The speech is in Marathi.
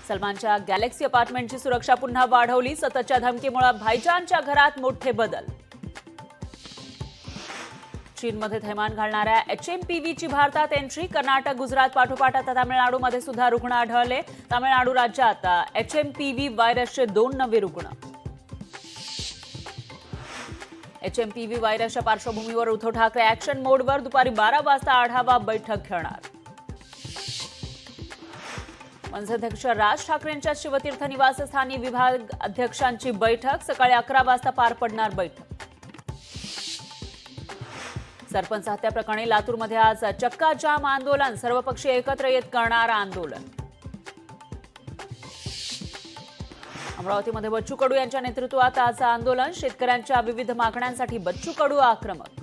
सलमानच्या गॅलेक्सी अपार्टमेंटची सुरक्षा पुन्हा वाढवली. सततच्या धमकीमुळे भाईजानच्या घरात मोठे बदल. चीनमध्ये थैमान घालणाऱ्या HMPVची भारतात एंट्री. कर्नाटक, गुजरात पाठोपाठ आता तामिळनाडूमध्ये सुद्धा रुग्ण आढळले. तामिळनाडू राज्यात HMPV व्हायरसचे 2 नवे रुग्ण. HMPV व्हायरसच्या पार्श्वभूमीवर उद्धव ठाकरे ऍक्शन मोडवर. दुपारी 12 वाजता आढावा बैठक घेणार. मनसेध्यक्ष राज ठाकरेंच्या शिवतीर्थ निवासस्थानी विभाग अध्यक्षांची बैठक. सकाळी 11 वाजता पार पडणार बैठक. सरपंच हत्या प्रकरणी लातूरमध्ये आज चक्का जाम आंदोलन. सर्वपक्षीय एकत्र येत करणार आंदोलन. अमरावतीमध्ये बच्चू कडू यांच्या नेतृत्वात आज आंदोलन. शेतकऱ्यांच्या विविध मागण्यांसाठी बच्चू कडू आक्रमक.